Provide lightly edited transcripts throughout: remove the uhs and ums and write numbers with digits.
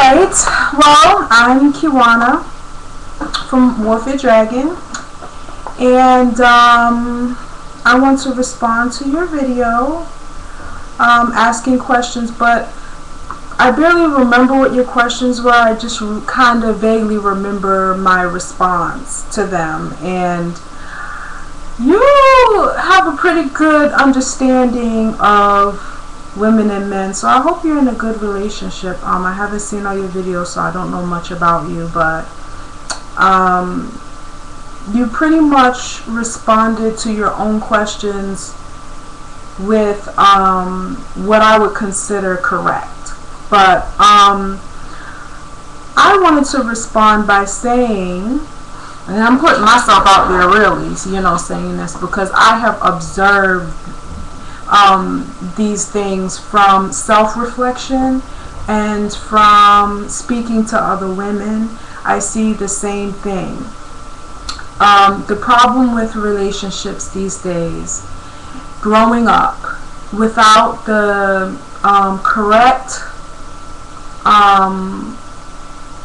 Alright, well, I'm Kiwana from Man-Warfaredragon, and I want to respond to your video asking questions, but I barely remember what your questions were. I just kind of vaguely remember my response to them, and you have a pretty good understanding of women and men, so I hope you're in a good relationship. I haven't seen all your videos, so I don't know much about you, but you pretty much responded to your own questions with what I would consider correct. But I wanted to respond by saying, and I'm putting myself out there really, saying this because I have observed these things from self-reflection and from speaking to other women. I see the same thing. The problem with relationships these days, growing up without the correct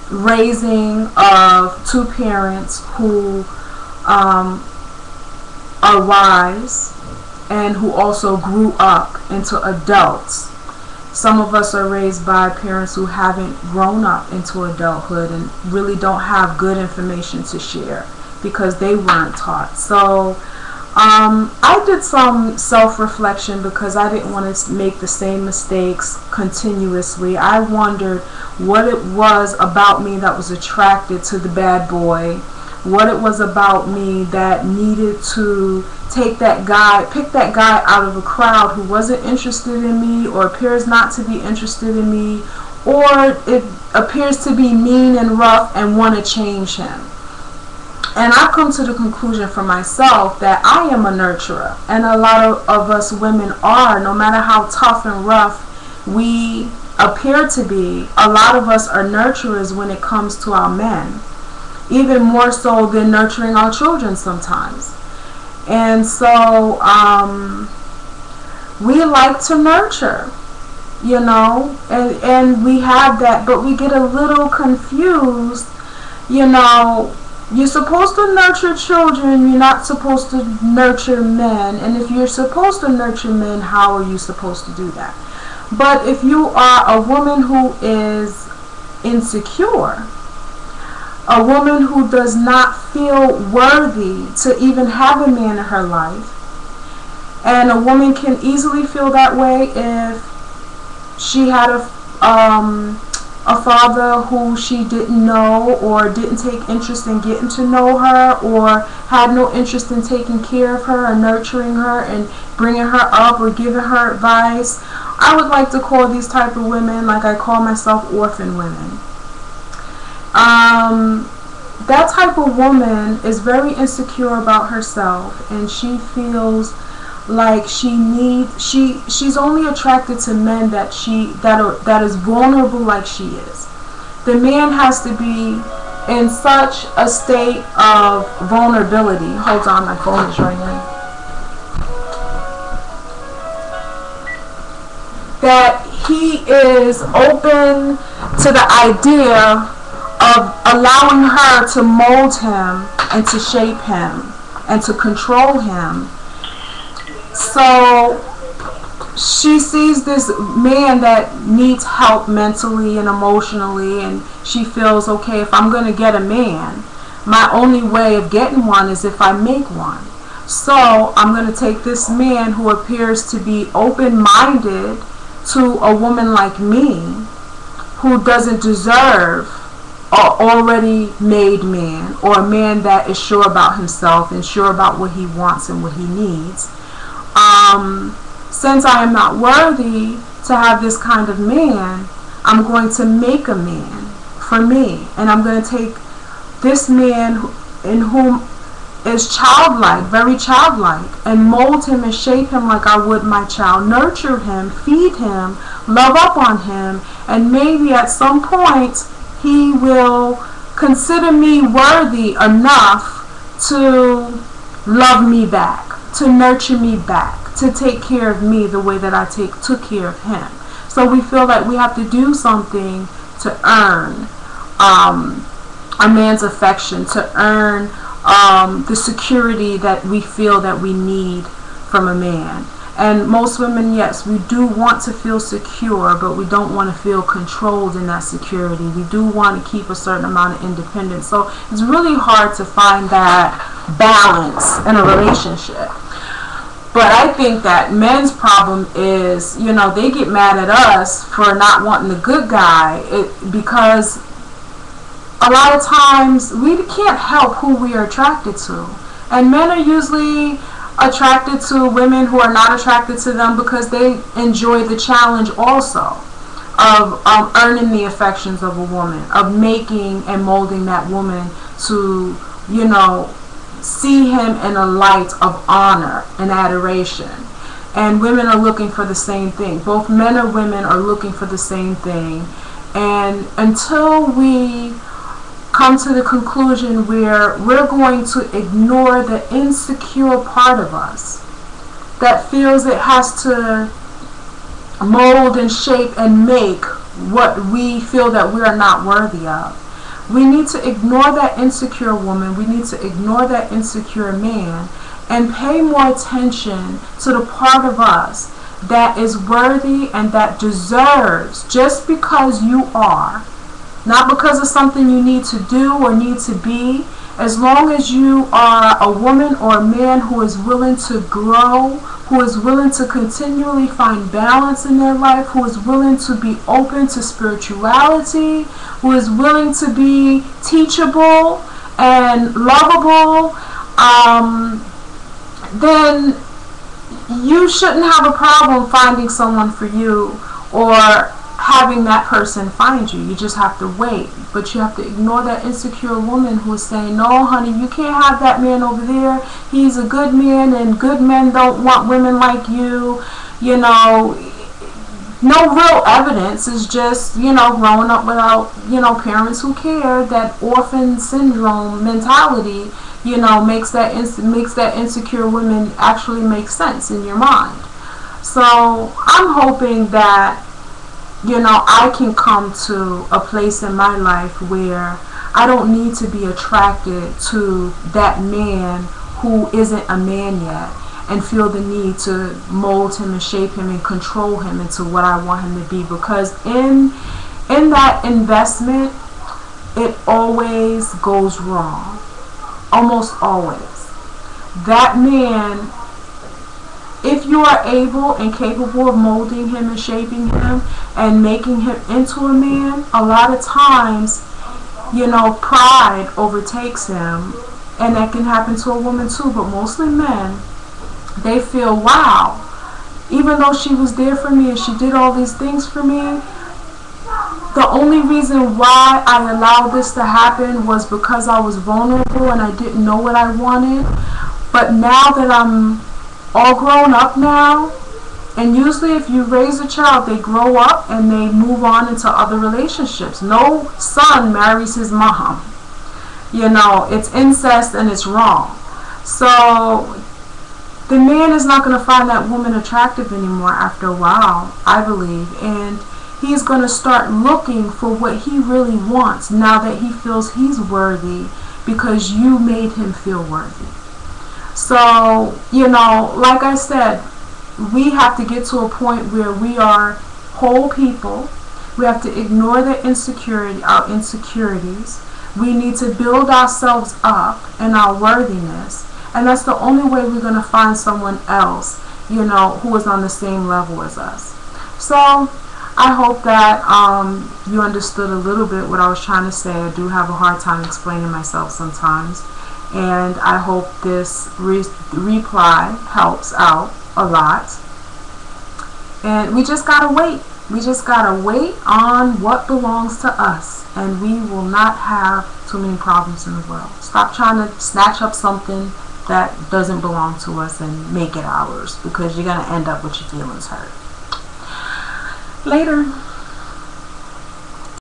raising of two parents who are wise and who also grew up into adults. Some of us are raised by parents who haven't grown up into adulthood and really don't have good information to share because they weren't taught. So I did some self-reflection because I didn't want to make the same mistakes continuously. I wondered what it was about me that was attracted to the bad boy, what it was about me that needed to pick that guy out of a crowd who wasn't interested in me or appears not to be interested in me, or it appears to be mean and rough and want to change him. And I've come to the conclusion for myself that I am a nurturer, and a lot of us women are. No matter how tough and rough we appear to be, a lot of us are nurturers when it comes to our men, even more so than nurturing our children sometimes. And so we like to nurture, and we have that, but we get a little confused. You're supposed to nurture children, you're not supposed to nurture men. And if you're supposed to nurture men, how are you supposed to do that? But if you are a woman who is insecure, a woman who does not feel worthy to even have a man in her life, and a woman can easily feel that way if she had a father who she didn't know or didn't take interest in getting to know her, or had no interest in taking care of her or nurturing her and bringing her up or giving her advice. I would like to call these type of women, like I call myself, orphan women. That type of woman is very insecure about herself, and she feels like she's only attracted to men that is vulnerable like she is. The man has to be in such a state of vulnerability. Hold on, my phone is ringing. That he is open to the idea of allowing her to mold him and to shape him and to control him. So she sees this man that needs help mentally and emotionally, and she feels, okay, if I'm going to get a man, my only way of getting one is if I make one. So I'm going to take this man who appears to be open-minded to a woman like me, who doesn't deserve an already made man, or a man that is sure about himself and sure about what he wants and what he needs. Since I am not worthy to have this kind of man, I'm going to make a man for me, and I'm going to take this man in whom is childlike, very childlike, and mold him and shape him like I would my child, nurture him, feed him, love up on him, and maybe at some point he will consider me worthy enough to love me back, to nurture me back, to take care of me the way that I took care of him. So we feel like we have to do something to earn a man's affection, to earn the security that we feel that we need from a man. And most women, yes, we do want to feel secure, but we don't want to feel controlled in that security. We do want to keep a certain amount of independence. So it's really hard to find that balance in a relationship. But I think that men's problem is, you know, they get mad at us for not wanting the good guy because a lot of times we can't help who we are attracted to. And men are usually attracted to women who are not attracted to them because they enjoy the challenge also of earning the affections of a woman, of making and molding that woman to, you know, see him in a light of honor and adoration. And women are looking for the same thing. Both men and women are looking for the same thing. And until we come to the conclusion where we're going to ignore the insecure part of us that feels it has to mold and shape and make what we feel that we are not worthy of. We need to ignore that insecure woman. We need to ignore that insecure man and pay more attention to the part of us that is worthy and that deserves, just because you are, not because of something you need to do or need to be. As long as you are a woman or a man who is willing to grow, who is willing to continually find balance in their life, who is willing to be open to spirituality, who is willing to be teachable and lovable, then you shouldn't have a problem finding someone for you or having that person find you. You just have to wait. But you have to ignore that insecure woman who is saying, no honey, you can't have that man over there. He's a good man and good men don't want women like you. You know, no real evidence. Is just, you know, growing up without, you know, parents who care. That orphan syndrome mentality, you know, makes that insecure woman actually make sense in your mind. So I'm hoping that, you know, I can come to a place in my life where I don't need to be attracted to that man who isn't a man yet and feel the need to mold him and shape him and control him into what I want him to be. Because in that investment, it always goes wrong. Almost always. That man, if you are able and capable of molding him and shaping him and making him into a man, a lot of times, you know, pride overtakes him. And that can happen to a woman too, but mostly men. They feel, wow, even though she was there for me and she did all these things for me, the only reason why I allowed this to happen was because I was vulnerable and I didn't know what I wanted. But now that I'm all grown up now, and usually if you raise a child, they grow up and they move on into other relationships. No son marries his mom. You know, it's incest and it's wrong. So the man is not going to find that woman attractive anymore after a while, I believe. And he's going to start looking for what he really wants now that he feels he's worthy because you made him feel worthy. So, you know, like I said, we have to get to a point where we are whole people. We have to ignore our insecurities. We need to build ourselves up in our worthiness. And that's the only way we're going to find someone else, you know, who is on the same level as us. So I hope that you understood a little bit what I was trying to say. I do have a hard time explaining myself sometimes. And I hope this reply helps out a lot. And we just gotta wait. We just gotta wait on what belongs to us. And we will not have too many problems in the world. Stop trying to snatch up something that doesn't belong to us and make it ours, because you're gonna end up with your feelings hurt. Later.